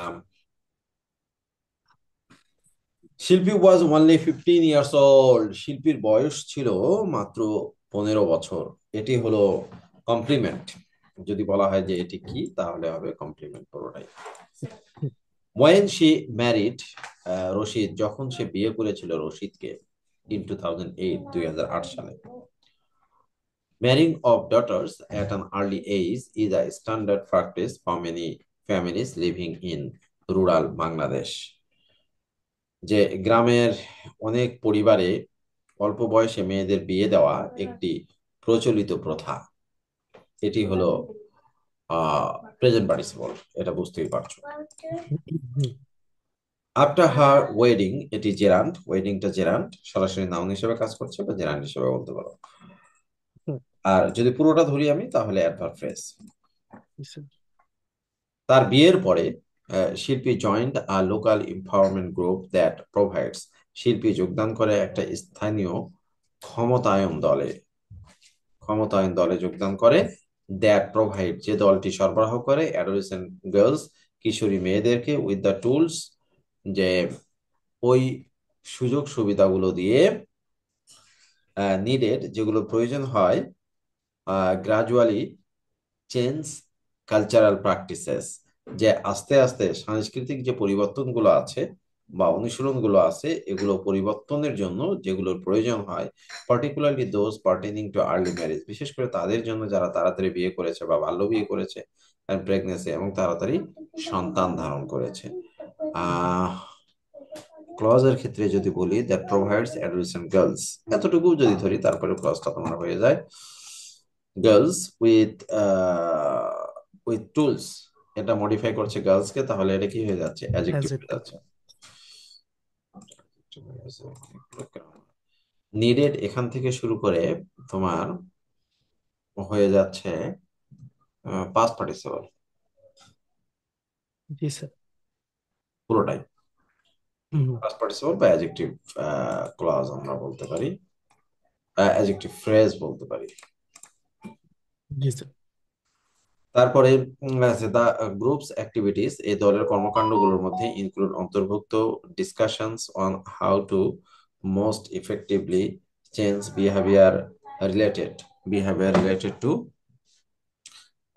Um, শিল্পী was only 15 years old. শিল্পীর বয়স ছিল মাত্র 15 বছর। এটি হলো কমপ্লিমেন্ট। যদি বলা হয় যে এটি কি, তাহলে হবে কমপ্লিমেন্ট পুরোটাই। ওয়েন শি ম্যারিড রশিদ, যখন সে বিয়ে করেছিল রশিদকে ইন 2008, 2008 সালে। Marrying of daughters at an early age is a standard practice for many families living in rural Bangladesh. যে গ্রামের অনেক পরিবারে অল্প বয়সে মেয়েদের বিয়ে দেওয়া একটি প্রচলিত প্রথা। এটি হলো প্রেজেন্ট পার্টিসিপল, এটা বুঝতেই পারছো। আফটার হার ওয়েডিং, এটি জেরান্ট, ওয়েডিংটা জেরান্ট, সরাসরি নাউন হিসেবে কাজ করছে বা জেরান্ট হিসেবে বলতে পারো। আর যদি পুরোটা ধরি আমি, তাহলে অ্যাডভার্ব ফ্রেজ। তার বিয়ের পরে শিল্পী joint a local empowerment group that provides, শিল্পী যোগদান করে একটা স্থানীয় ক্ষমতায়ন দলে, ক্ষমতায়ন দলে যোগদান করে। দ্যাট প্রোভাইড, যে দলটি সরবরাহ করে অ্যাডোলেসেন্ট গার্লস, কিশোরী মেয়েদেরকে উইথ দ্য টুলস, যে ওই সুযোগ সুবিধাগুলো দিয়ে, নিডেড, যেগুলো প্রয়োজন হয়, গ্রাজুয়ালি চেঞ্জ কালচারাল প্র্যাকটিসেস, যে আস্তে আস্তে সাংস্কৃতিক যে পরিবর্তনগুলো আছে বা অনুশীলনগুলো আছে, এগুলো পরিবর্তনের জন্য যেগুলোর প্রয়োজন হয়, particularly those pertaining to early marriage, বিশেষ করে তাদের জন্য যারা তাড়াতাড়ি বিয়ে করেছে বা বাল্য বিয়ে করেছে, প্রেগনেন্সি এবং তাড়াতাড়ি সন্তান ধারণ করেছে। ক্লজের ক্ষেত্রে যদি বলি, দ্যাট প্রোভাইডস অ্যাডোলেসেন্ট গার্লস, এতটুকু যদি ধরি, তারপরে ক্লজটা তোমার হয়ে যায় গার্লস উইথ টুলস। এটা মডিফাই করছে গার্লস কে, তাহলে এটা কি হয়ে যাচ্ছে, অ্যাডজেক্টিভ হয়ে যাচ্ছে। নিডেড এখান থেকে শুরু করে তোমার হয়ে যাচ্ছে পাস্ট পার্টিসিপল জি স্যার। পুরোটাই। পাস্ট পার্টিসিপল বা অ্যাডজেক্টিভ ক্লজ আমরা বলতে পারি, অ্যাডজেক্টিভ ফ্রেজ বলতে পারি। জি স্যার। তারপরে আছে দা গ্রুপস অ্যাক্টিভিটিস, এই দলের কর্মকাণ্ডগুলোর মধ্যে ইনক্লুড, অন্তর্ভুক্ত, discussions on how to most effectively change behaviour related to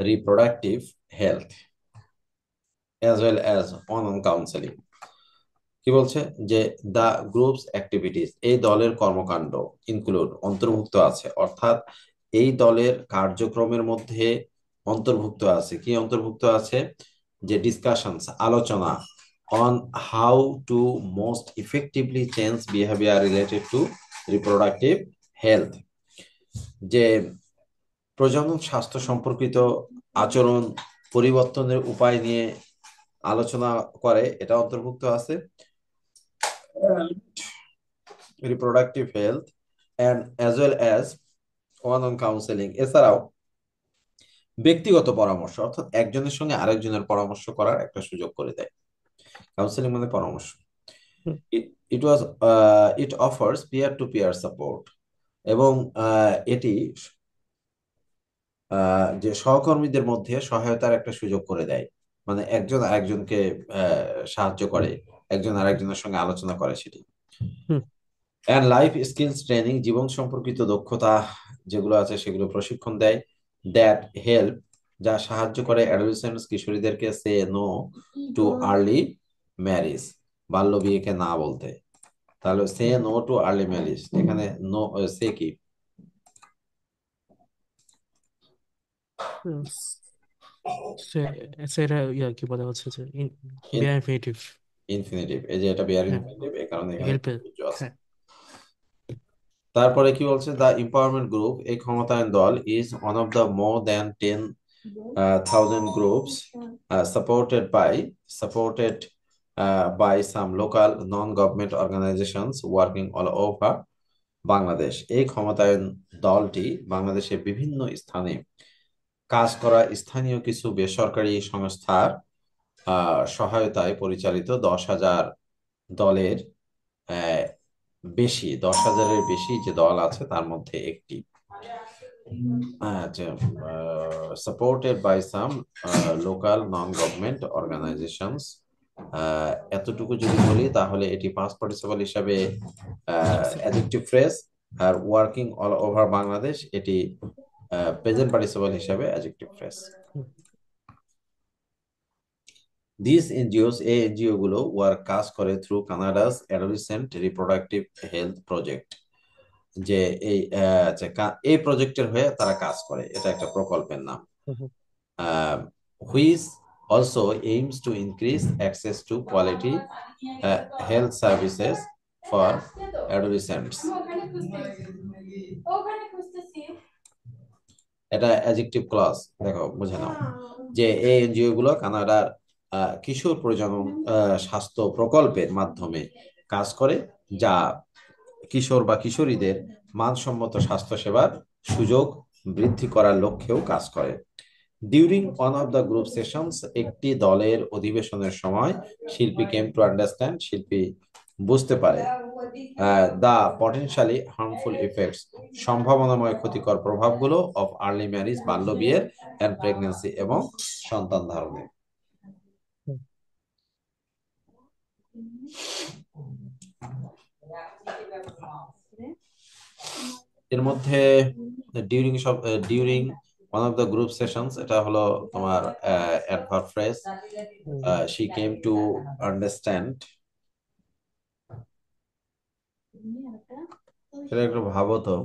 reproductive health as well as on counselling. কি বলছে যে দা গ্রুপস অ্যাক্টিভিটিস, এই দলের কর্মকাণ্ড, ইনক্লুড, অন্তর্ভুক্ত আছে, অর্থাৎ এই দলের কার্যক্রমের মধ্যে অন্তর্ভুক্ত আছে, কি অন্তর্ভুক্ত আছে, যে ডিসকাশনস, আলোচনা, on how to most effectively change behaviour related to reproductive health, যে প্রজনন স্বাস্থ্য সম্পর্কিত আচরণ পরিবর্তনের উপায় নিয়ে আলোচনা করে, এটা অন্তর্ভুক্ত আছে। Reproductive health and as well as on counselling, এছাড়াও ব্যক্তিগত পরামর্শ, অর্থাৎ একজনের সঙ্গে আরেকজনের পরামর্শ করার একটা সুযোগ করে দেয়। কাউন্সেলিং মানে পরামর্শ। It was it offers peer to peer support, এবং এটি যে সহকর্মীদের মধ্যে সহায়তার একটা সুযোগ করে দেয়, মানে একজন আরেকজনকে সাহায্য করে, একজন আরেকজনের সঙ্গে আলোচনা করে সেটি। অ্যান্ড লাইফ স্কিলস ট্রেনিং, জীবন সম্পর্কিত দক্ষতা যেগুলো আছে সেগুলো প্রশিক্ষণ দেয়। দ্যাট হেল্প, যা সাহায্য করে অ্যাডোলেসেন্টস, কিশোরীদেরকে say no to early marriage, বাল্য বিয়েকে না বলতে। তাহলে say no to early marriage, এখানে নো, সে কি, সেটা ইয়া কি বলা হচ্ছে যে বিআইএফএটিভ। ইনফিনিটিভ, এই যে এটা বিয়ার হ্যাঁ, ইনফিনিটিভ, এই কারণে এখানে হেল্পে। আছে। হ্যাঁ। তারপরে কি বলছে, দ্য এম্পাওয়ারমেন্ট গ্রুপ, এই ক্ষমতায়ন দল, is one of the more than 10,000 groups supported by some local non-government organizations working all over Bangladesh. এই ক্ষমতায়ন দলটি বাংলাদেশের বিভিন্ন স্থানে কাজ করা স্থানীয় কিছু বেসরকারি সংস্থার সহায়তায় পরিচালিত 10,000 দলের আহ, বেশি, 10,000-এর বেশি যে দল আছে তার মধ্যে একটি। Supported by some local non-government organizations এতটুকু যদি বলি তাহলে এটি পাস্ট পার্টিসিপল হিসাবে জি স্যার। অ্যাডজেক্টিভ ফ্রেজ, আর ওয়ার্কিং অল ওভার বাংলাদেশ এটি প্রেজেন্ট পার্টিসিপল হিসাবে অ্যাডজেক্টিভ ফ্রেজ। দিস এনজিওস, এই এনজিও গুলো ওয়ার্ক কাজ করে through Canada's adolescent reproductive health project, যে এই এই প্রজেক্টের হয়ে তারা কাজ করে, এটা একটা প্রকল্পের নাম, which also aims to increase access to quality health services for adolescents. এটা অ্যাডজেক্টিভ ক্লজ, দেখো বুঝে নাও যে এই এনজিও গুলো কানাডার কিশোর প্রজনন স্বাস্থ্য প্রকল্পের মাধ্যমে কাজ করে, যা কিশোর বা কিশোরীদের মানসম্মত স্বাস্থ্যসেবার সুযোগ বৃদ্ধি করার লক্ষ্যেও কাজ করে। During one of the group sessions, একটি দলের অধিবেশনের সময় শিল্পী কেম টু আন্ডারস্ট্যান্ড, শিল্পী বুঝতে পারে দ্য পটেনশিয়ালি হার্মফুল ইফেক্টস, সম্ভাবনাময় ক্ষতিকর প্রভাবগুলো অফ আর্লি ম্যারেজ, বাল্য বিয়ের, অ্যান্ড প্রেগন্যান্সি এবং সন্তান ধারণের। এর মধ্যে during one of the group sessions, এটা হলো তোমার adverb phrase, she came to understand. এটা একটু ভাবো তো,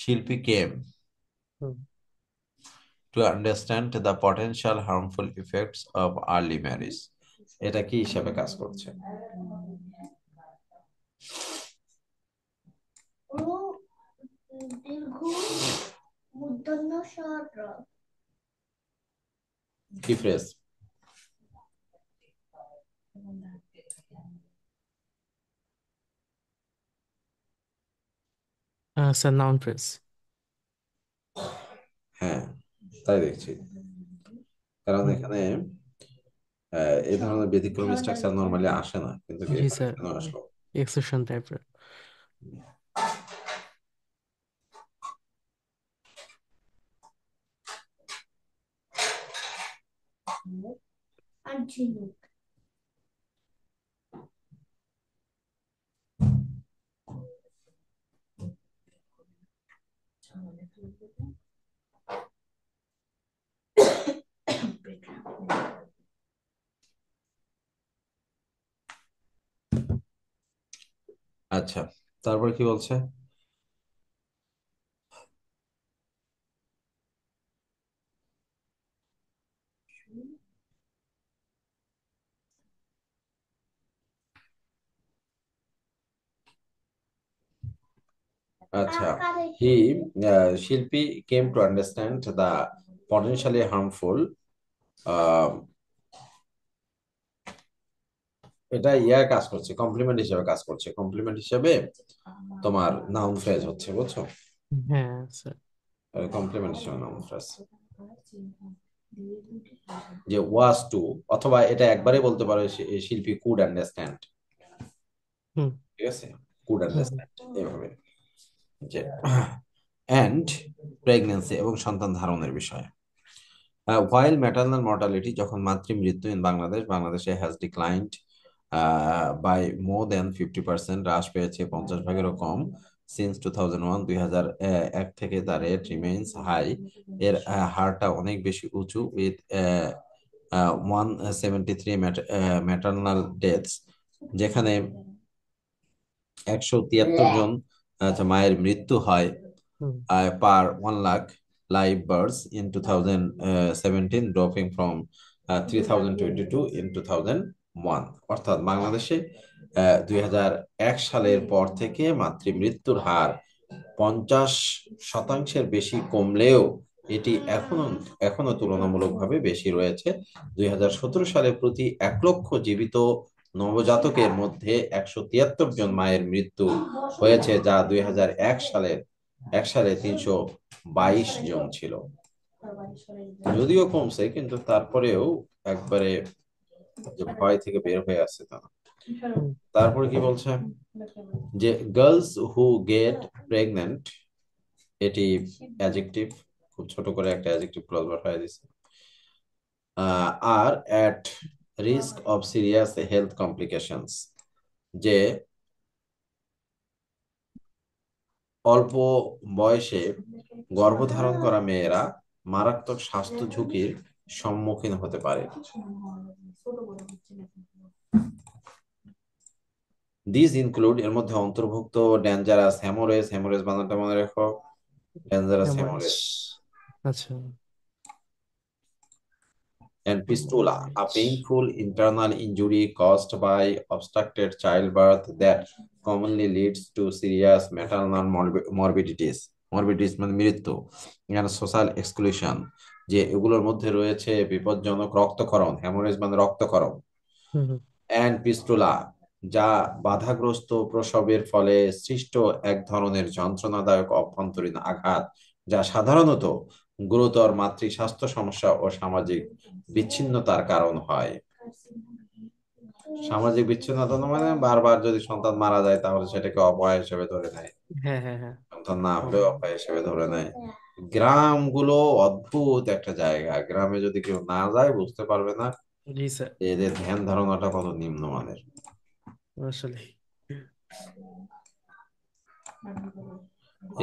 শিল্পী came to understand the potential harmful effects of early marriage, এটা কি হিসাবে কাজ করছে? কি ফ্রেজ? Sir noun phrase. হ্যাঁ, তাই দেখছি, কারণ এখানে এই ধরনের ব্যতিক্রমী স্ট্রাকচার নরমালি আসে না, কিন্তু জি এখানে স্যার, কেন আসলো? এক্সেপশন টাইপের। আচ্ছা, তারপর কি বলছে? আচ্ছা, হি শিল্পী came to understand the potentially harmful, এটা ইয়ার কাজ করছে, কমপ্লিমেন্ট হিসেবে কাজ করছে, কমপ্লিমেন্ট হিসেবে তোমার নাউন ফ্রেজ হচ্ছে, বুঝছো? হ্যাঁ স্যার। কমপ্লিমেন্ট হিসেবে নাউন ফ্রেজ, যে ওয়াজ টু, অথবা এটা একবারে বলতে পারো শিল্পী কুড আন্ডারস্ট্যান্ড, হুম ঠিক আছে, কুড হুম হুম। আন্ডারস্ট্যান্ড এভাবে, যে অ্যান্ড প্রেগন্যান্সি এবং সন্তান ধারণের বিষয়ে। হোয়াইল ম্যাটারনাল মর্টালিটি, যখন মাতৃমৃত্যু ইন বাংলাদেশ, বাংলাদেশে হ্যাজ ডিক্লাইন্ড বাই মোর দেন 50%, হ্রাস পেয়েছে 50%-এরও কম, সিন্স 2001, 2001 থেকে, তার রেট রিমেইনস হাই, এর হারটা অনেক বেশি উঁচু, উইথ 173 ম্যাটারনাল ডেথস, যেখানে 173 জন মায়ের মৃত্যু হয় হুম per 1 lakh live births in 2017, dropping from 3022 in 2001। অর্থাৎ বাংলাদেশে 2001 সালের পর থেকে মাতৃমৃত্যুর হার 50%-এর বেশি কমলেও এটি এখনো এখনো তুলনামূলকভাবে বেশি রয়েছে। 2017 সালে প্রতি 1 লক্ষ জীবিত নবজাতকের মধ্যে 173 জন মায়ের মৃত্যু হয়েছে, যা 2001 সালে 322 জন ছিল। যদিও কমছে, কিন্তু তারপরেও একবারে যে ভয় থেকে বের হয়ে আসছে তা না। হুম তারপরে কি বলছে, যে গার্লস হু গেট প্রেগন্যান্ট, এটি অ্যাডজেক্টিভ, খুব ছোট করে একটা অ্যাডজেক্টিভ ক্লজ বসায় দিছে, আর at risk of serious health complications, যে অল্প বয়সে গর্ভধারণ করা মেয়েরা মারাত্মক স্বাস্থ্য ঝুঁকির সম্মুখীন হতে পারে। দিস ইনক্লুড, এর মধ্যে অন্তর্ভুক্ত ডেঞ্জারাস হেমোরেজ, হেমোরেজ বানানটা মনে রেখো, ডেঞ্জারাস hemorrhage হেমোরেজ, আচ্ছা and fistula, a hemorrhage painful internal injury caused by obstructed childbirth that commonly leads to serious maternal morbidities. Morbidities মানে মৃত্যু, and social exclusion, যে এগুলোর মধ্যে রয়েছে বিপজ্জনক রক্তক্ষরণ, হ্যামোরেজ মানে রক্তক্ষরণ, হুম হুম অ্যান্ড পিস্টুলা, যা বাধাগ্রস্ত প্রসবের ফলে সৃষ্ট এক ধরনের যন্ত্রণাদায়ক অভ্যন্তরীণ আঘাত, যা সাধারণত গুরুতর মাতৃ স্বাস্থ্য সমস্যা ও সামাজিক বিচ্ছিন্নতার কারণ হয়। সামাজিক বিচ্ছিন্নতা মানে বারবার যদি সন্তান মারা যায় তাহলে সেটাকে অপয়া হিসেবে ধরে নেয়, হ্যাঁ হ্যাঁ হ্যাঁ সন্তান না ও হলেও অপয়া হিসেবে ধরে নেয়। গ্রামগুলো অদ্ভুত একটা জায়গা, গ্রামে যদি কেউ না যায় বুঝতে পারবে না জি স্যার যে এদের ধ্যান ধারণাটা কত নিম্নমানের। আসলে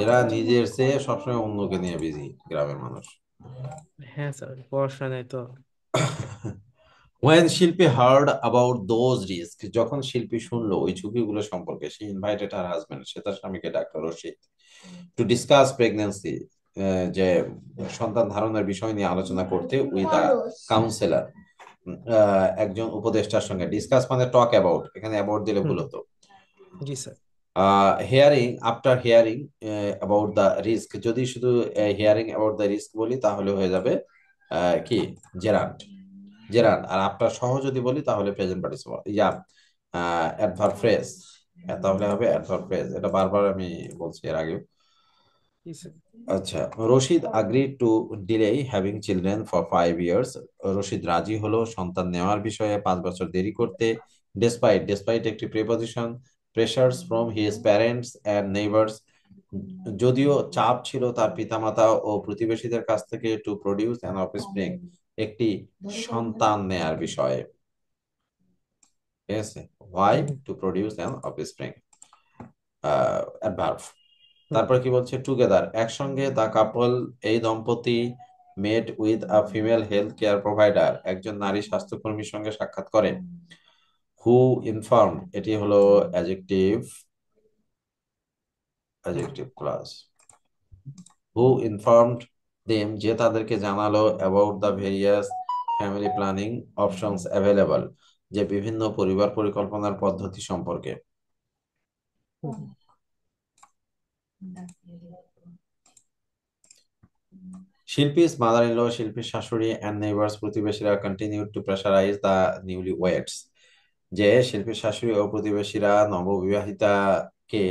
এরা নিজের চেয়ে সবসময় অন্যকে নিয়ে বিজি গ্রামের মানুষ। হ্যাঁ স্যার পড়াশোনায় তো When শিল্পী heard about those risks, যখন শিল্পী শুনলো ওই ঝুঁকিগুলো সম্পর্কে, she invited her husband, সে তার স্বামীকে doctor Rashid, to discuss pregnancy, যে সন্তান ধারণের বিষয় নিয়ে আলোচনা করতে, with a counselor, একজন উপদেষ্টার সঙ্গে। ডিসকাস মানে টক অ্যাবাউট, এখানে অ্যাবাউট দিলে হুম ভুল হুম, হতো। জি sir hearing, after hearing about the risk, যদি শুধু হিয়ারিং অ্যাবাউট দ্য রিস্ক বলি তাহলে হয়ে যাবে কি জেরান্ড, হুম জেরান্ড। আর আফটার সহ যদি বলি তাহলে প্রেজেন্ট পার্টিসিপল, ইয়া অ্যাডভার্ব ফ্রেজ, তাহলে হবে অ্যাডভার্ব ফ্রেজ, এটা বারবার আমি বলছি এর আগেও। জি স্যার আচ্ছা, Rashid agreed to delay having children for 5 years, Rashid রাজি হলো সন্তান নেওয়ার বিষয়ে 5 বছর দেরি করতে, despite একটি preposition, pressures from his parents and neighbors, যদিও চাপ ছিল তার পিতামাতা ও প্রতিবেশীদের কাছ থেকে, টু প্রডিউস অ্যান অফস্প্রিং, একটি সন্তান নেয়ার বিষয়ে। ঠিক আছে, why hmm hmm to produce an offspring, adverb। হুম তারপর কি বলছে, টুগেদার, একসঙ্গে, দা কাপল, এই দম্পতি, মেট with a female health care provider, একজন নারী স্বাস্থ্যকর্মীর সঙ্গে সাক্ষাৎ করে, হু ইনফর্ম, এটি হলো অ্যাডজেক্টিভ, অ্যাডজেক্টিভ ক্লাস, হু ইনফর্মড দেম, যে তাদেরকে জানালো, about the various family planning options available, যে বিভিন্ন পরিবার পরিকল্পনার পদ্ধতি সম্পর্কে। হুম, হুম। শিল্পীস মাদার ইন ল, শিল্পীর শাশুড়ি, অ্যান্ড নেইবার্স, প্রতিবেশীরা, continue to pressurise the newlyweds, যে শিল্পীর শাশুড়ি ও প্রতিবেশীরা নববিবাহিতাকে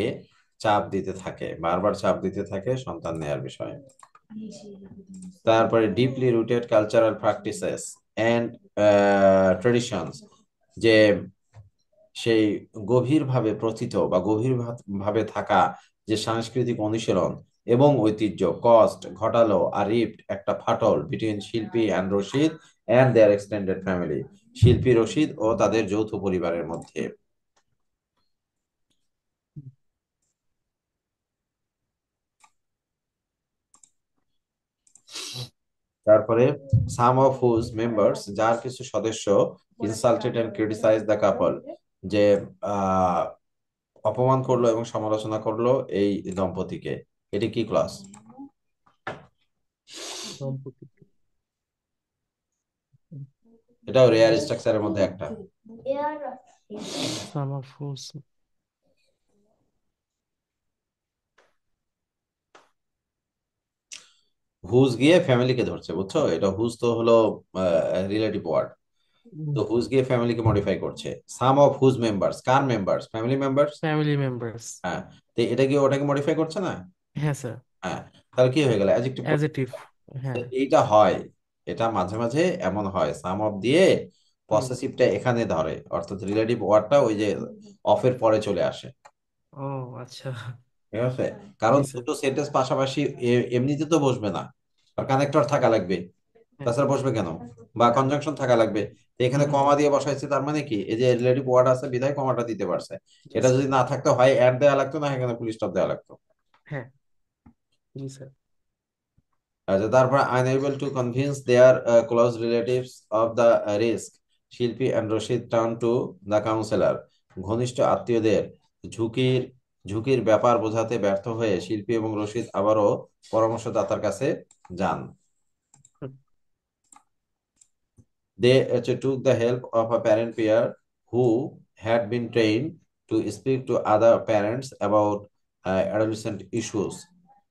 চাপ দিতে থাকে, বারবার চাপ দিতে থাকে সন্তান নেয়ার বিষয়ে। তারপরে deeply rooted cultural practices and traditions, যে সেই গভীরভাবে প্রথিত বা গভীরভাবে থাকা যে সাংস্কৃতিক অনুশীলন এবং ঐতিহ্য, কস্ট ঘটালো আর রিপ্ট, একটা ফাটল, between Shilpi and Rashid and their extended family, Shilpi Rashid ও তাদের যৌথ পরিবারের মধ্যে। তারপরে সাম অফ হুজ মেম্বার্স, যার কিছু সদস্য, insulted and criticise the couple, যে আহ অপমান করলো এবং সমালোচনা করলো এই দম্পতিকে। এটি কি ক্লাস? দম্পতি এটাও রেয়ার স্ট্রাকচারের মধ্যে একটা। সান অফ হুস হুজ গিয়ে ফ্যামিলিকে ধরছে, বুঝছো, এটা হুজ তো হলো রিলেটিভ ওয়ার্ড, তো হুজ গিয়ে ফ্যামিলিকে মডিফাই করছে। সাম অফ হুজ মেম্বার্স, কার members? Family members. Family members হ্যাঁ, তো এটা কি ওটাকে মডিফাই করছে না? হ্যাঁ স্যার হ্যাঁ, তাহলে কি হয়ে গেল, অ্যাডজেক্টিভ। অ্যাজেটিভ হ্যাঁ এইটা হয়, এটা মাঝে মাঝে এমন হয়, সাম অফ দিয়ে হুম পসেসিভটা এখানে ধরে, অর্থাৎ রিলেটিভ ওয়ার্ডটা ওই যে অফের পরে চলে আসে। ও আচ্ছা ঠিক আছে, কারণ জি স্যার দুটো সেন্টেন্স পাশাপাশি এমনিতে তো বসবে না, আর কানেক্টর থাকা লাগবে। হ্যাঁ, তাছাড়া বসবে কেন? বা কনজাংশন থাকা লাগবে। তো এখানে হুম, কমা দিয়ে বসাইছে, তার মানে কি এই যে রিলেটিভ ওয়ার্ড আছে বিধায় কমাটা দিতে পারছে। জি এটা স্যার। যদি না থাকতো হয় অ্যাড দেওয়া লাগতো, না এখানে ফুল স্টপ দেওয়া লাগতো। হ্যাঁ, জি স্যার। আচ্ছা, তারপর unable to convince their close relatives of the risk, Shilpi and Rashid turn to the counsellor. ঘনিষ্ঠ আত্মীয়দের ঝুঁকির ঝুঁকির ব্যাপার বোঝাতে ব্যর্থ হয়ে শিল্পী এবং রশিদ আবারও পরামর্শদাতার কাছে যান। হুম, They took the help of a parent pair who had been trained to speak to other parents about adolescent issues.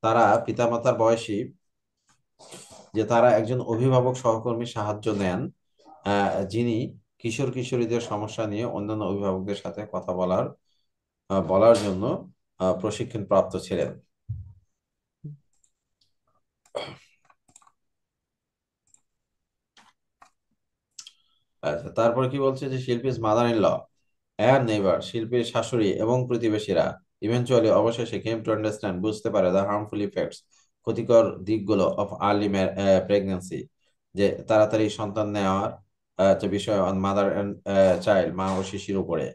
তারা পিতামাতার বয়সী, যে তারা একজন অভিভাবক সহকর্মীর সাহায্য নেন, যিনি কিশোর কিশোরীদের সমস্যা নিয়ে অন্যান্য অভিভাবকদের সাথে কথা বলার জন্য প্রশিক্ষণ প্রাপ্ত ছিলেন। আচ্ছা, তারপর কি বলছে যে Shilpi's mother in law and neighbour, শিল্পীর শাশুড়ি এবং প্রতিবেশীরা ইভেনচুয়ালি অবশেষে কেম টু আন্ডারস্ট্যান্ড, বুঝতে পারে দ্য হার্মফুল ইফেক্টস, ক্ষতিকর দিকগুলো অফ আর্লি প্রেগন্যান্সি, যে তাড়াতাড়ি সন্তান নেওয়ার যে বিষয় অন মাদার অ্যান্ড চাইল্ড, মা ও শিশুর উপরে।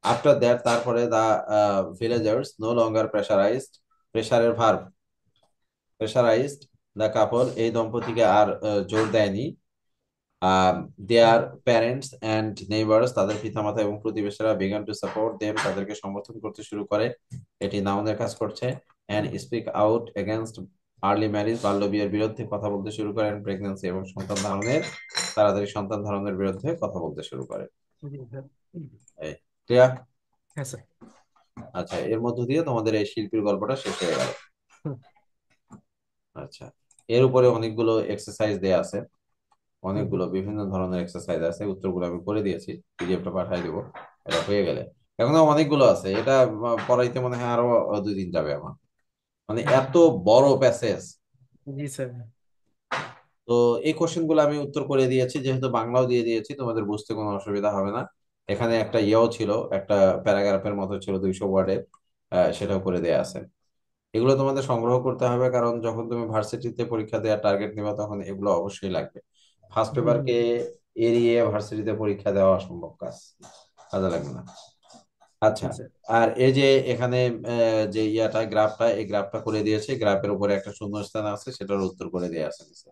আফটার দ্যাট, তারপরে the villagers no longer pressurised the couple, এই দম্পতিকে আর জোর দেয়নি their hmm, parents and neighbours, তাদের পিতামাতা এবং প্রতিবেশীরা বিগান টু সাপোর্ট দেম, তাদেরকে সমর্থন করতে শুরু করে। এটি নাউনের কাজ করছে। And hmm, speak out against early marriage, বাল্য বিয়ের বিরুদ্ধে কথা বলতে শুরু করেন। প্রেগন্যান্সি এবং তাড়াতাড়ি সন্তান ধারণের বিরুদ্ধে কথা বলতে শুরু করে। জি স্যার। এই ক্লিয়ার? হ্যাঁ স্যার। আচ্ছা, এর মধ্য দিয়ে তোমাদের এই শিল্পীর গল্পটা শেষ হয়ে গেল। হুম, আচ্ছা, এর উপরে অনেকগুলো এক্সারসাইজ দেয়া আছে, হুম, হুম, অনেকগুলো বিভিন্ন ধরনের এক্সারসাইজ আছে, উত্তরগুলো আমি করে দিয়েছি, পিডিএফটা পাঠিয়ে দিব। এটা হয়ে গেলে এখনো অনেকগুলো আছে, এটা পড়াইতে মনে হয় আরো 2 দিন যাবে আমার, মানে হ্যাঁ, এত বড় প্যাসেজ। জি স্যার। তো এই কোশ্চেন গুলো আমি উত্তর করে দিয়েছি, যেহেতু বাংলাও দিয়ে দিয়েছি, তোমাদের বুঝতে কোনো অসুবিধা হবে না। এখানে একটা ইয়েও ছিল, একটা প্যারাগ্রাফের মতো ছিল 200 ওয়ার্ডের, সেটাও করে দেয়া আছে। এগুলো তোমাদের সংগ্রহ করতে হবে, কারণ যখন তুমি ভার্সিটিতে পরীক্ষা দেওয়ার টার্গেট নিবা তখন এগুলো অবশ্যই লাগবে। ফার্স্ট হুম, পেপারকে হুম, এড়িয়ে ভার্সিটিতে পরীক্ষা দেওয়া অসম্ভব কাজ, কাজে লাগবে না। আচ্ছা, জি স্যার। আর এই যে এখানে যে গ্রাফটা, এই গ্রাফটা করে দিয়েছে, গ্রাফের উপরে একটা শূন্যস্থান আছে, সেটার উত্তর করে দেওয়া আছে নিচে।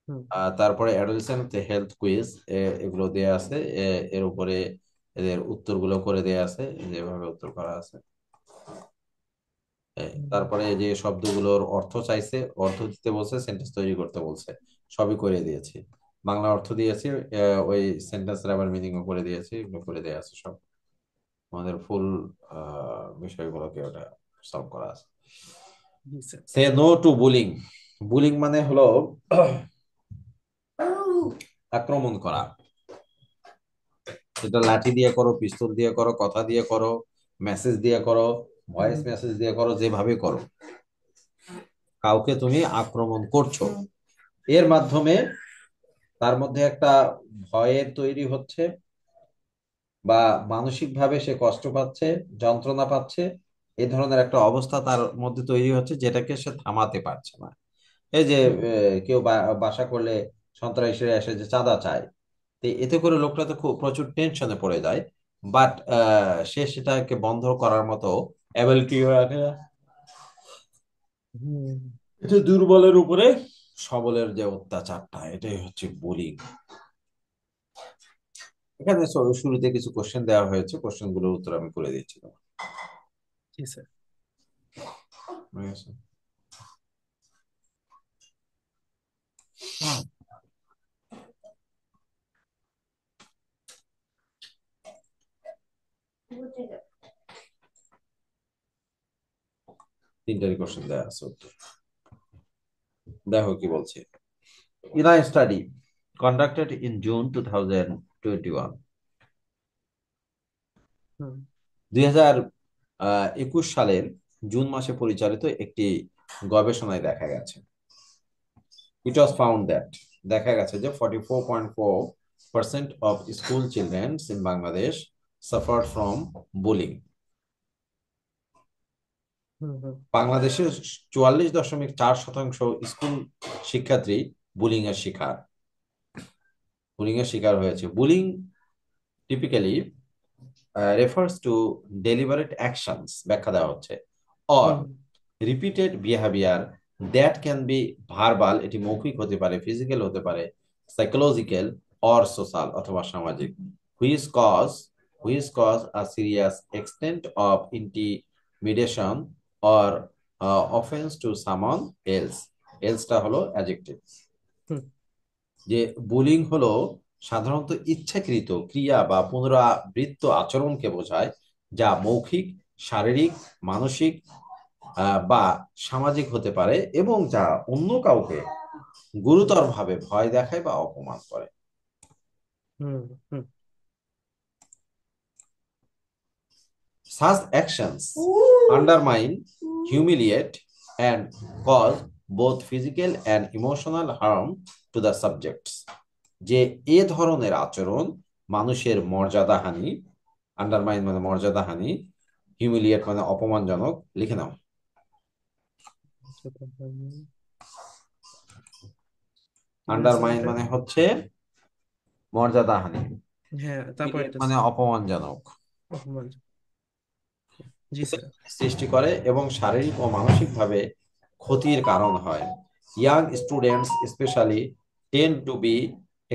হুম, আর তারপরে অ্যাডোলেসেন্ট হেলথ কুইজ, এগুলো দেয়া আছে, এর উপরে এদের উত্তরগুলো করে দেয়া আছে, যেভাবে উত্তর করা আছে। হুম, তারপরে এই যে শব্দগুলোর অর্থ চাইছে, অর্থ দিতে বলছে, সেন্টেন্স তৈরি করতে বলছে, সবই করে দিয়েছি। বাংলা অর্থ দিয়েছি, ওই সেন্টেন্সের আবার মিনিংও করে দিয়েছি, এগুলো করে দেয়া আছে সব। আমাদের ফুল বিষয়গুলোকে ওটা সলভ করা আছে। জি sir. Say no to bullying. Bullying মানে হলো আক্রমণ করা। সেটা লাঠি দিয়ে করো, পিস্তল দিয়ে করো, কথা দিয়ে করো, মেসেজ দিয়ে করো, ভয়েস হুম, মেসেজ দিয়ে করো, যেভাবে করো, কাউকে তুমি আক্রমণ করছো, এর মাধ্যমে তার মধ্যে একটা ভয়ের তৈরি হচ্ছে, বা মানসিকভাবে সে কষ্ট পাচ্ছে, যন্ত্রণা পাচ্ছে, এই ধরনের একটা অবস্থা তার মধ্যে তৈরি হচ্ছে, যেটাকে সে থামাতে পারছে না। এই যে হুম, কেউ বাসা করলে সন্ত্রাসীরা এসে যে চাঁদা চায়, তো এতে করে লোকটা তো খুব প্রচুর টেনশনে পড়ে যায়, বাট সে সেটাকে বন্ধ করার মতো অ্যাবিলিটি রাখে না। হুম, এটা দুর্বলের উপরে সবলের যে অত্যাচারটা, এটাই হচ্ছে বুলিং। এখানে শুরুতে কিছু কোশ্চেন দেওয়া হয়েছে, কোশ্চেন গুলোর উত্তর আমি করে দিচ্ছি তোমার। জি স্যার। ঠিক আছে? 3টারই কোশ্চেন দেওয়া আছে উত্তর। দেখো কি বলছে। In a study conducted in June 2021, হুম, 2021 সালের জুন মাসে পরিচালিত একটি গবেষণায় দেখা গেছে, ইট ওয়াজ ফাউন্ড দ্যাট, দেখা গেছে যে 44.4% of school children in Bangladesh suffer from bullying. হুম হুম বাংলাদেশের 44.4% স্কুল শিক্ষার্থী বুলিং এর শিকার হয়েছে। Bullying typically refers to deliberate actions, ব্যাখ্যা দেওয়া হচ্ছে, or hmm repeated behavior that can be verbal, এটি মৌখিক হতে পারে, ফিজিক্যাল হতে পারে, সাইকোলজিক্যাল or social অথবা সামাজিক, which cause a serious extent of intimidation or offense to someone else. টা হলো অ্যাডজেক্টিভ। হুম যে বুলিং হলো সাধারণত ইচ্ছাকৃত ক্রিয়া বা পুনরাবৃত্ত আচরণকে বোঝায়, যা মৌখিক, শারীরিক, মানসিক বা সামাজিক হতে পারে এবং যা অন্য কাউকে হুম গুরুতরভাবে ভয় দেখায় বা অপমান করে। হুম হুম Such actions undermine, humiliate, and cause both physical and emotional harm to the subjects. যে এ ধরনের আচরণ মানুষের মর্যাদাহানি, আন্ডারমাইন মানে মর্যাদাহানি, হিউমিলিয়েট মানে অপমানজনক, লিখে নাও। সেটা হয়নি। কি বলছেন আন্ডারমাইন এটা? মানে হচ্ছে মর্যাদাহানি, হ্যাঁ, তারপর হিউমিলিয়েট একটা মানে অপমানজনক, অপমান। জি স্যার। সৃষ্টি করে এবং শারীরিক ও মানসিকভাবে ক্ষতির কারণ হয়। Young students specially tend to be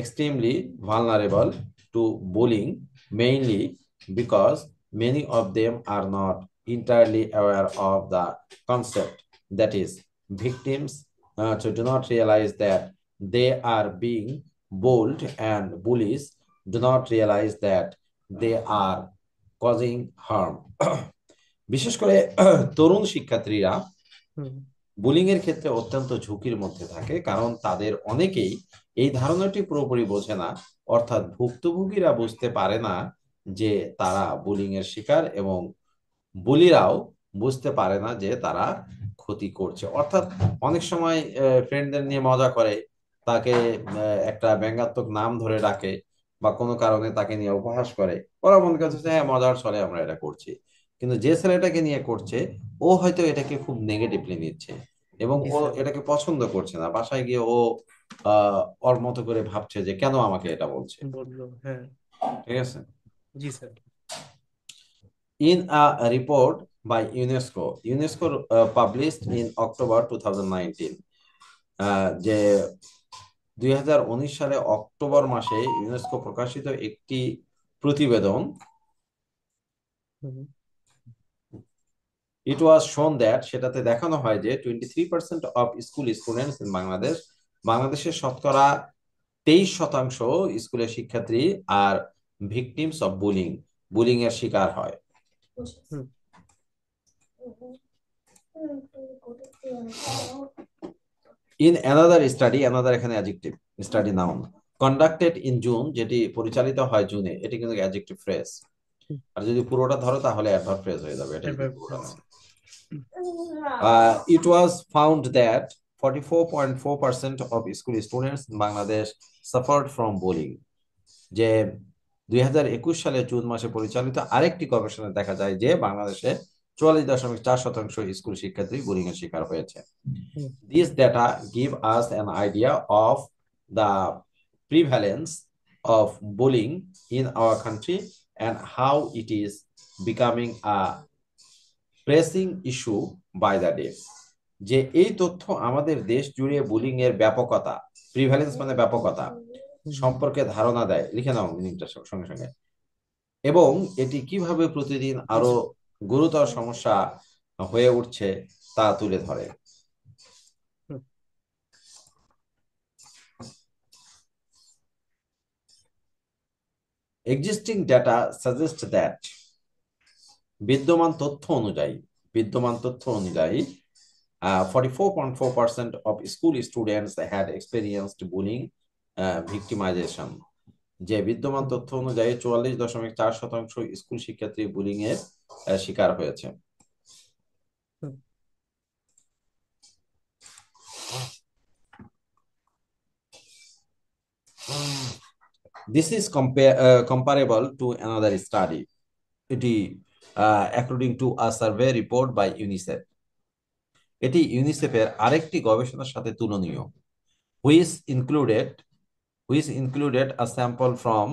extremely vulnerable to bullying, mainly because many of them are not entirely aware of the concept. That is, victims do not realize that they are being bullied, and bullies do not realize that they are causing harm. বিশেষ করে তরুণ শিক্ষার্থীরা হুম bullying এর ক্ষেত্রে অত্যন্ত ঝুঁকির মধ্যে থাকে, কারণ তাদের অনেকেই এই ধারণাটি পুরোপুরি বোঝে না, অর্থাৎ ভুক্তভোগীরা বুঝতে পারে না যে তারা বুলিং এর শিকার, এবং বুলিরাও বুঝতে পারে না যে তারা ক্ষতি করছে। অর্থাৎ অনেক সময় ফ্রেন্ডদের নিয়ে মজা করে, তাকে একটা ব্যঙ্গাত্মক নাম ধরে ডাকে বা কোনো কারণে তাকে নিয়ে উপহাস করে, ওরা মনে করছে যে হ্যাঁ মজার ছলে আমরা এটা করছি, কিন্তু যে ছেলেটাকে নিয়ে করছে ও হয়তো এটাকে খুব নেগেটিভলি নিচ্ছে এবং জি ও স্যার। এটাকে পছন্দ করছে না। বাসায় গিয়ে ও ওর মতো করে ভাবছে যে কেন আমাকে এটা বলছে। বললো, হ্যাঁ। ঠিক আছে। জি sir. In a report by UNESCO published in October 2019, যে 2019 সালে অক্টোবর মাসে ইউনেস্কো প্রকাশিত একটি প্রতিবেদন, হুম it was shown that, সেটাতে দেখানো হয় যে 23% of school students in বাংলাদেশের শতকরা 23% স্কুলের শিক্ষার্থী আর ভিকটিমস অফ বুলিং এর শিকার হয়। হুম ইন অ্যানাদার স্টাডি, অ্যানাদার এখানে adjective, study noun, conducted in June, যেটি পরিচালিত হয় জুনে, এটি কিন্তু অ্যাডজেক্টিভ ফ্রেজ, হুম। আর যদি পুরোটা ধরো তাহলে অ্যাডভার্ব ফ্রেজ হয়ে যাবে, এটা যদি এবার পুরোটা press. Now. It was found that 44.4% of school students in Bangladesh suffered from bullying. যে 2021 সালে জুন মাসে পরিচালিত আরেকটি গবেষণায় দেখা যায় যে বাংলাদেশে 44.4% স্কুল শিক্ষার্থী বুলিং এর শিকার হয়েছে। হুম These data give us an idea of the prevalence of bullying in our country and how it is becoming a pressing issue by the day. যে এই তথ্য আমাদের দেশ জুড়ে বুলিং এর ব্যাপকতা, প্রিভ্যালেন্স মানে ব্যাপকতা, হুম সম্পর্কে ধারণা দেয়, লিখে নাও মিনিংটার সঙ্গে সঙ্গে, এবং এটি কিভাবে প্রতিদিন জি আরো স্যার। গুরুতর সমস্যা হয়ে উঠছে তা তুলে ধরে। হুম Existing data suggests that, বিদ্যমান তথ্য অনুযায়ী, বিদ্যমান তথ্য অনুযায়ী 44.4% of school students had experienced bullying victimization. যে বিদ্যমান হুম তথ্য অনুযায়ী 44.4% স্কুল শিক্ষার্থী বুলিং এর শিকার হয়েছে। হুম This is comparable to another study. এটি according to a survey report by UNICEF. এটি ইউনিসেফের আরেকটি গবেষণার সাথে তুলনীয়, which included a sample from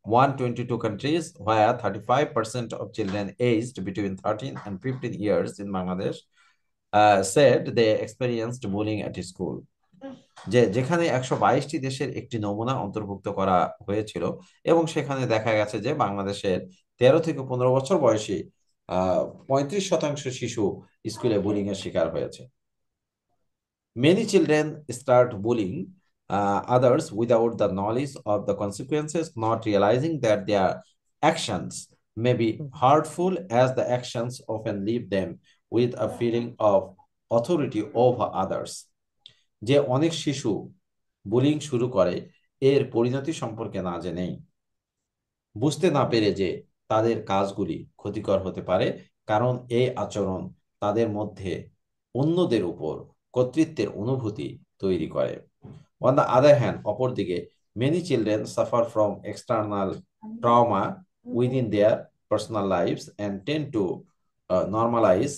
122 countries where 35% of children aged between 13 and 15 years in Bangladesh said they experienced bullying at school. যেখানে 122টি দেশের একটি নমুনা অন্তর্ভুক্ত করা হয়েছিল এবং সেখানে দেখা গেছে যে বাংলাদেশের 13 থেকে 15 বছর বয়সী 35% শিশু স্কুলে বুলিং এর শিকার হয়েছে। Many children start bullying others without the knowledge of the consequences, not realizing that their actions may be hurtful, as the actions often leave them with a feeling of authority over others. যে অনেক শিশু bullying শুরু করে এর পরিণতি সম্পর্কে না জেনেই, বুঝতে না পেরে যে তাদের কাজগুলি ক্ষতিকর হতে পারে, কারণ এই আচরণ তাদের মধ্যে অন্যদের উপর কর্তৃত্বের অনুভূতি তৈরি করে। On the other hand, অপরদিকে, many children suffer from external trauma within their personal lives and tend to normalize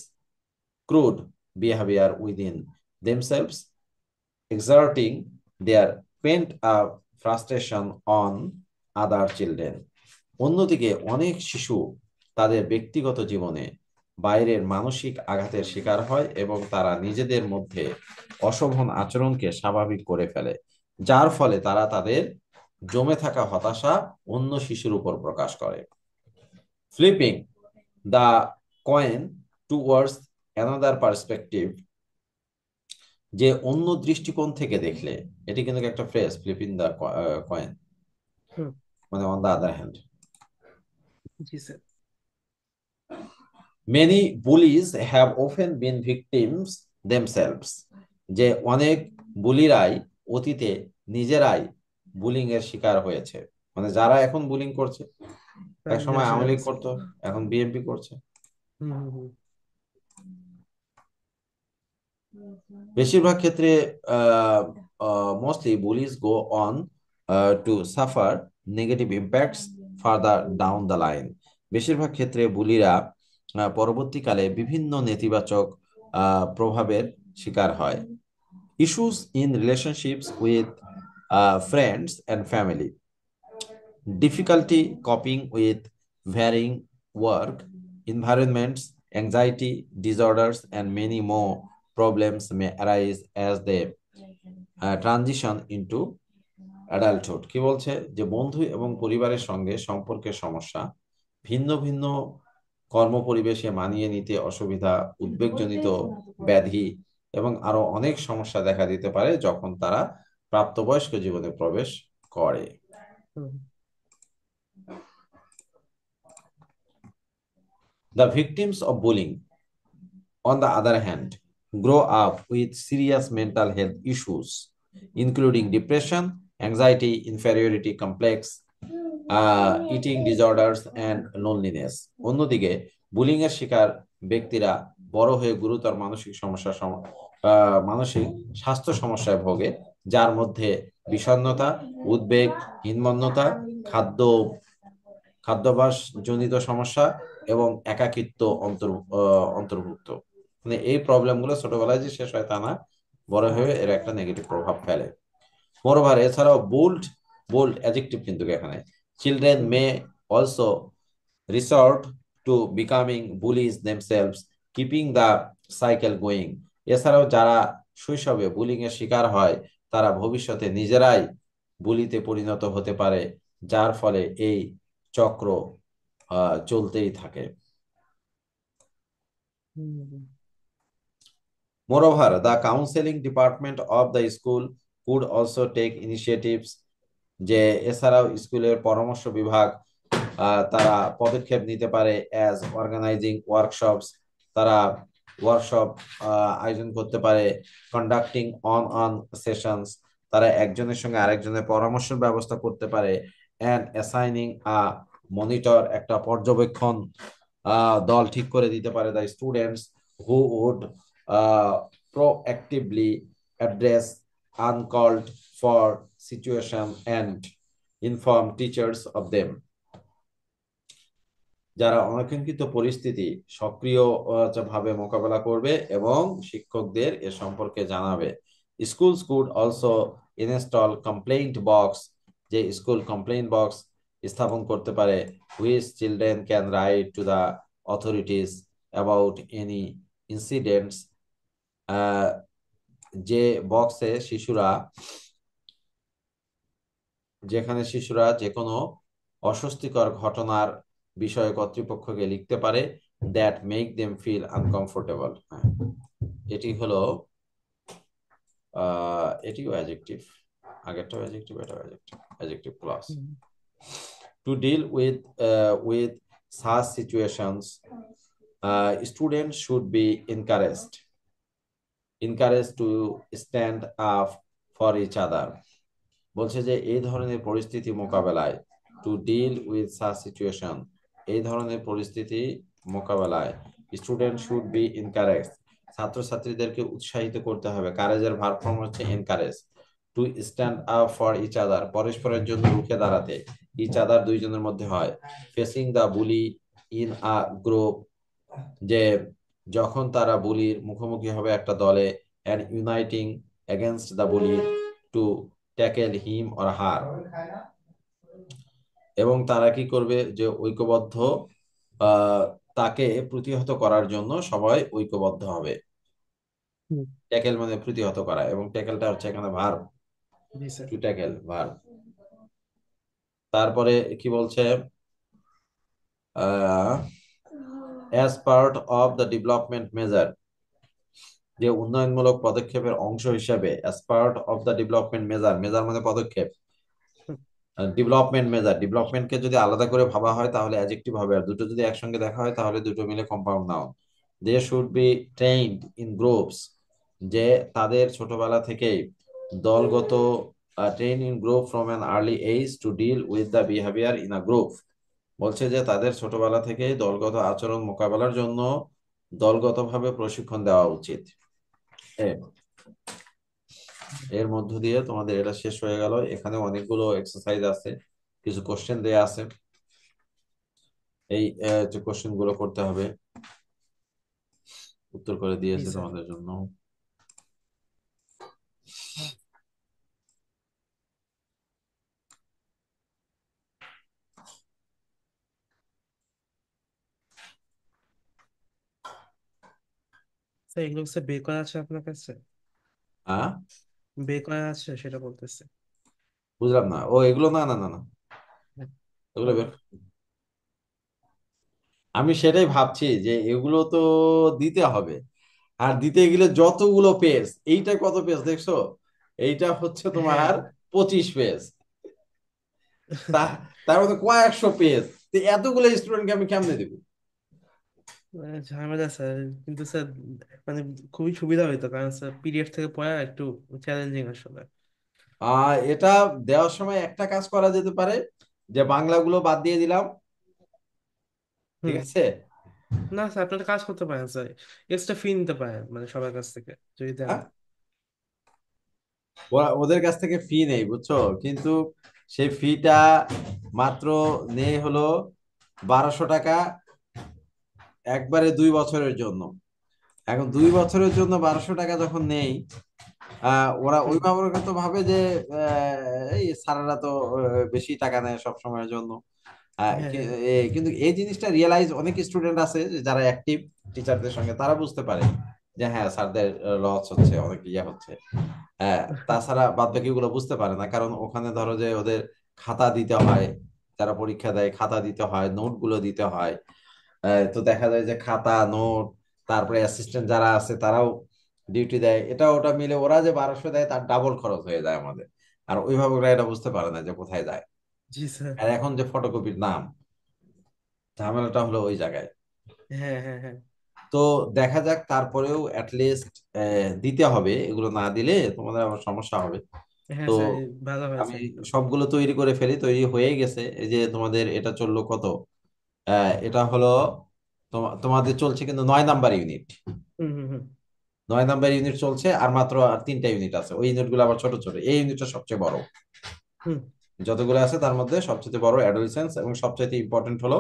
crude behavior within themselves, exerting their pent-up frustration on other children. অন্যদিকে অনেক শিশু তাদের ব্যক্তিগত জীবনে বাইরের মানসিক আঘাতের শিকার হয় এবং তারা নিজেদের মধ্যে অশোভন আচরণকে স্বাভাবিক করে ফেলে, যার ফলে তারা তাদের জমে থাকা হতাশা অন্য শিশুর উপর প্রকাশ করে। Flipping the coin towards another perspective, যে অন্য দৃষ্টিকোণ থেকে দেখলে, এটি কিন্তু একটা ফ্রেজ, ফ্লিপিং দ্য কয়েন, মানে on the other hand. G sir. Many bullies have often been victims themselves, যে অনেক বুলিরাই অতীতে নিজেরাই বুলিং এর শিকার হয়েছে, মানে যারা এখন বুলিং করছে, এক সময় আওয়ামী লীগ করতো, এখন বিএনপি করছে। বেশিরভাগ ক্ষেত্রে mostly bullies go on to suffer negative impacts further down the line. বেশিরভাগ ক্ষেত্রে বুলিরা পরবর্তীকালে বিভিন্ন নেতিবাচক প্রভাবের শিকার হয়। Issues in relationships with friends and family, difficulty coping with varying work environments, anxiety disorders, and many more problems may arise as they transition into adulthood. কি বলছে যে বন্ধু এবং পরিবারের সঙ্গে সম্পর্কের সমস্যা, ভিন্ন ভিন্ন কর্মপরিবেশে মানিয়ে নিতে অসুবিধা, উদ্বেগজনিত ব্যাধি এবং আরো অনেক সমস্যা দেখা দিতে পারে যখন তারা প্রাপ্তবয়স্ক জীবনে প্রবেশ করে। The victims of bullying, on the other hand, grow up with serious mental health issues, including depression, anxiety, inferiority complex, eating disorders, and loneliness. অন্যদিকে বুলিং এর শিকার ব্যক্তিরা বড় হয়ে গুরুতর মানসিক স্বাস্থ্য সমস্যায় ভোগে, যার মধ্যে বিষণ্ণতা, উদ্বেগ, হীনমন্যতা, খাদ্যাভ্যাস জনিত সমস্যা এবং একাকিত্ব অন্তর্ভুক্ত। মানে এই প্রবলেমগুলো ছোটবেলায় যে শেষ হয় তা না, বড় হয়ে এর একটা নেগেটিভ প্রভাব ফেলে। মোরওভার, এছাড়াও বোল্ড অ্যাডজেক্টিভ কিন্তু এখানে, children may also resort to becoming bullies themselves, keeping the cycle going. এছাড়াও যারা শৈশবে বুলিং এর শিকার হয় তারা ভবিষ্যতে নিজেরাই বুলিতে পরিণত হতে পারে, যার ফলে এই চক্র চলতেই থাকে। Moreover, the counseling department of the school could also take initiatives, যে এছাড়াও স্কুলের পরামর্শ বিভাগ তারা পদক্ষেপ নিতে পারে, as organizing workshops, তারা ওয়ার্কশপ আয়োজন করতে পারে, conducting on sessions, তারা একজনের সঙ্গে আরেকজনের পরামর্শের ব্যবস্থা করতে পারে, and assigning a monitor, একটা পর্যবেক্ষণ দল ঠিক করে দিতে পারে, the students who would proactively address uncalled for situation and inform teachers of them. যারা অনাকাঙ্ক্ষিত পরিস্থিতি সক্রিয় ভাবে মোকাবেলা করবে এবং শিক্ষকদের এ সম্পর্কে জানাবে। Schools could also install complaint box, যে স্কুল কমপ্লেইন্ট বক্স স্থাপন করতে পারে, which children can write to the authorities about any incidents, যে বক্সে শিশুরা, যেখানে শিশুরা যে কোনো অস্বস্তিকর ঘটনার বিষয়ে কর্তৃপক্ষকে লিখতে পারে, that make them feel uncomfortable. এটি হলো এটিও অ্যাডজেক্টিভ, আগেরটাও অ্যাডজেক্টিভ, এটাও adjective, adjective clause. Hmm, to deal with such situations, students should be encouraged to stand up for each other। বলছে যে এই ধরনের পরিস্থিতি মোকাবেলায়, to deal with such situation, এই ধরনের পরিস্থিতি মোকাবেলায় স্টুডেন্ট শুড বি এনকারেজ, ছাত্রছাত্রীদেরকে উৎসাহিত করতে হবে। কারেজের ভার্ব ফর্ম হচ্ছে encourage. To stand up for each other, পরস্পরের জন্য রুখে দাঁড়াতে, ইচ আদার দুইজনের মধ্যে হয়। Facing the bully in a group, যে যখন তারা বুলির মুখোমুখি হবে একটা দলে, and uniting against the bully to tackle him or her, এবং তারা কি করবে, যে ঐক্যবদ্ধ আহ তাকে প্রতিহত করার জন্য সবাই ঐক্যবদ্ধ হবে। হুম, ট্যাকেল মানে প্রতিহত করা, এবং ট্যাকেলটা হচ্ছে এখানে ভার্ব, জি স্যার। Two tackle verb. তারপরে কি বলছে, as part of the development measure, যে উন্নয়নমূলক পদক্ষেপের অংশ হিসেবে, as part of the development measure, measure মানে পদক্ষেপ, হুম, ডেভেলপমেন্ট মেজার, ডেভেলপমেন্টকে যদি আলাদা করে ভাবা হয় তাহলে অ্যাডজেক্টিভ হবে, আর দুটো যদি একসঙ্গে দেখা হয় তাহলে দুটো মিলে compound noun. They should be trained in groups, যে তাদের ছোটবেলা থেকেই দলগত, train in group from an early age to deal with the behaviour in a group. বলছে যে তাদের ছোটবেলা থেকেই দলগত আচরণ মোকাবেলার জন্য দলগতভাবে প্রশিক্ষণ দেওয়া উচিত। এ- এর মধ্য দিয়ে তোমাদের এটা শেষ হয়ে গেল। এখানে অনেকগুলো এক্সারসাইজ আছে, কিছু কোশ্চেন দেয়া আছে, এই যে কোশ্চেন গুলো করতে হবে, উত্তর করে জি দিয়েছে স্যার। তোমাদের জন্য। স্যার এগুলো স্যার বের করা আছে আপনার কাছে? হ্যাঁ, বের করা আছে সেটা বলতেছে। বুঝলাম না। ও এগুলো, না না না না, হ্যাঁ। ও, এগুলো বের, আমি সেটাই ভাবছি যে এগুলো তো দিতে হবে, আর দিতে গেলে যতগুলো পেজ, এইটা কত পেজ দেখছো, এইটা হচ্ছে হ্যাঁ। তোমার 25 পেজ, তা তার মধ্যে কয়েকশো পেজ, তো এতগুলো স্টুডেন্টকে আমি কেমনে দেবো? ঝামেলা স্যার, কিন্তু স্যার মানে খুবই সুবিধা হইতো, কারণ স্যার পিডিএফ থেকে পড়া একটু চ্যালেঞ্জিং আসলে। এটা দেওয়ার সময় একটা কাজ করা যেতে পারে, যে বাংলাগুলো বাদ দিয়ে দিলাম, ঠিক হুম। আছে। না স্যার, আপনি একটা কাজ করতে পারেন স্যার, এক্সট্রা ফি নিতে পারেন মানে সবার কাছ থেকে যদি দেন। হ্যাঁ, ওদের কাছ থেকে ফি নেই বুঝছো, কিন্তু সেই ফিটা মাত্র নেই হলো 1200 টাকা, একবারে 2 বছরের জন্য। এখন 2 বছরের জন্য 1200 টাকা যখন নেই, ওরা হুম। অভিভাবকরা তো ভাবে যে এই স্যারেরা তো বেশি টাকা নেয় সব সময়ের জন্য। হ্যাঁ, হ্যাঁ, কিন্তু এই জিনিসটা রিয়েলাইজ অনেক স্টুডেন্ট আছে যে যারা অ্যাক্টিভ টিচারদের সঙ্গে, তারা বুঝতে পারে যে হ্যাঁ স্যারদের লস হচ্ছে, অনেক ইয়ে হচ্ছে। হ্যাঁ, তাছাড়া বাদ বাকি গুলো বুঝতে পারে না, কারণ ওখানে ধরো যে ওদের খাতা দিতে হয়, যারা পরীক্ষা দেয় খাতা দিতে হয়, নোট গুলো দিতে হয়। তো দেখা যায় যে খাতা নোট, তারপরে অ্যাসিস্ট্যান্ট যারা আছে তারাও ডিউটি দেয়, এটা ওটা মিলে ওরা যে 1200 দেয় তার ডাবল খরচ হয়ে যায় আমাদের। আর অভিভাবকরা এটা বুঝতে পারে না যে কোথায় যায়। জি স্যার। আর এখন যে ফটোকপির নাম, ঝামেলাটা হলো ওই জায়গায়। হ্যাঁ, হ্যাঁ, হ্যাঁ, তো দেখা যাক, তারপরেও অ্যাটলিস্ট দিতে হবে, এগুলো না দিলে তোমাদের আবার সমস্যা হবে। হ্যাঁ তো স্যার, ভালো হয় আমি স্যার একটু। সবগুলো তৈরি করে ফেলি, তৈরি হয়ে গেছে। এই যে তোমাদের এটা চললো কত, এটা হলো তোমাদের চলছে কিন্তু 9 নাম্বার ইউনিট, হুম, হুম, হুম, 9 নাম্বার ইউনিট চলছে, আর মাত্র আর 3টা ইউনিট আছে, ওই ইউনিট গুলো আবার ছোট ছোট, এই ইউনিটটা সবচেয়ে বড়, হুম, যতগুলো আছে তার মধ্যে সবচেয়ে বড় অ্যাডোলেসেন্স, এবং সবচেয়ে ইম্পর্টেন্ট হলো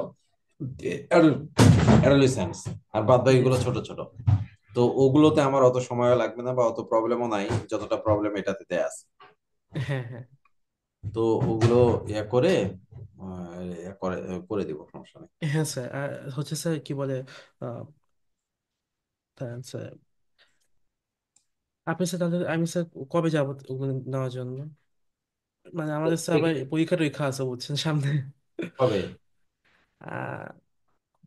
অ্যাডোলেসেন্স, আর বাদ জি বাকিগুলো স্যার। ছোট ছোট। তো ওগুলোতে আমার অত সময় লাগবে না বা অত প্রবলেমও নাই, যতটা প্রবলেম এটাতে দেয়া আছে। হ্যাঁ হ্যাঁ। তো ওগুলো ইয়া করে ইয়া করে করে দিব, সমস্যা নেই। হ্যাঁ স্যার, আর হচ্ছে স্যার কি বলে, আহ, স্যার আপনি স্যার তাহলে, আমি স্যার কবে যাবো ওগুলো নেওয়ার জন্য? মানে আমাদের স্যার আবার পরীক্ষা টরীক্ষা আছে বুঝছেন সামনে। হবে। আহ,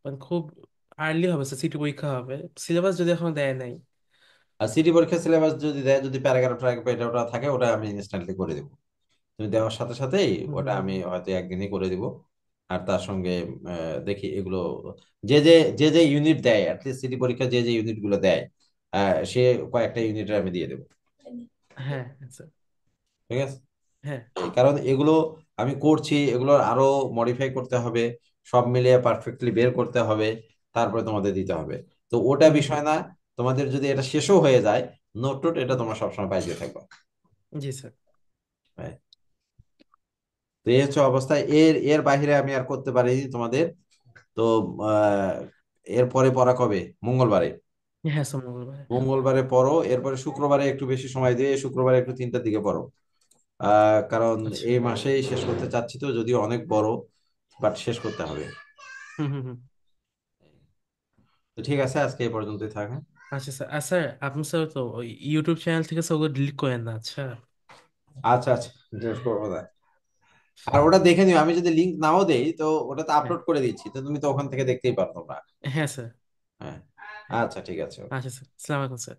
মানে খুব আর্লি হবে স্যার, সিটি পরীক্ষা হবে, সিলেবাস যদি এখনো দেয় নাই। আর সিটি পরীক্ষার সিলেবাস যদি দেয়, যদি প্যারাগ্রাফ এটা ওটা থাকে, ওটা আমি ইনস্ট্যান্টলি করে দেবো। তুমি দেওয়ার সাথে সাথেই হুম ওটা হুম আমি হুম হয়তো একদিনই করে দিব। আর তার সঙ্গে দেখি এগুলো, যে যে ইউনিট দেয়, অ্যাটলিস্ট সিটি পরীক্ষা যে ইউনিট গুলো দেয়, সে কয়েকটা ইউনিটের আমি দিয়ে দেবো। হ্যাঁ হ্যাঁ স্যার। ঠিক আছে। হ্যাঁ। কারণ এগুলো আমি করছি, এগুলোর আরো মডিফাই করতে হবে, সব মিলিয়ে পারফেক্টলি বের করতে হবে, তারপরে তোমাদের দিতে হবে। তো ওটা হুম হুম হুম। বিষয় না, তোমাদের যদি এটা শেষও হয়ে যায়, নোট টোট এটা তোমরা সবসময় পাইতে থাকবে। জি স্যার। Right? তো এই হচ্ছে অবস্থা। এর এর বাইরে আমি আর করতে পারিনি তোমাদের। তো আহ এরপরে পড়া কবে? মঙ্গলবারে। হ্যাঁ স্যার, মঙ্গলবার। মঙ্গলবারে পড়ো, এরপরে শুক্রবারে একটু বেশি সময় দিয়ে শুক্রবারে একটু 3টার দিকে পড়ো। কারণ আচ্ছা। এই মাসেই শেষ করতে চাচ্ছি, তো যদিও অনেক বড়, বাট শেষ করতে হবে। হুম হুম হুম। তো ঠিক আছে, আজকে এই পর্যন্তই থাক, হ্যাঁ? আচ্ছা স্যার, আর স্যার আপনি স্যার তো ওই ইউটিউব চ্যানেল থেকে স্যার ওগুলো ডিলিট করেন না, আচ্ছা? আচ্ছা আচ্ছা, জিজ্ঞেস করবো না। আর ওটা দেখে নিও, আমি যদি লিংক নাও দেই তো ওটা তো হ্যাঁ আপলোড করে দিচ্ছি, তো তুমি তো ওখান থেকে দেখতেই পারো তোমরা। হ্যাঁ স্যার। হ্যাঁ। হ্যাঁ। আচ্ছা ঠিক আছে, okay. আচ্ছা স্যার, আসসালামু আলাইকুম স্যার।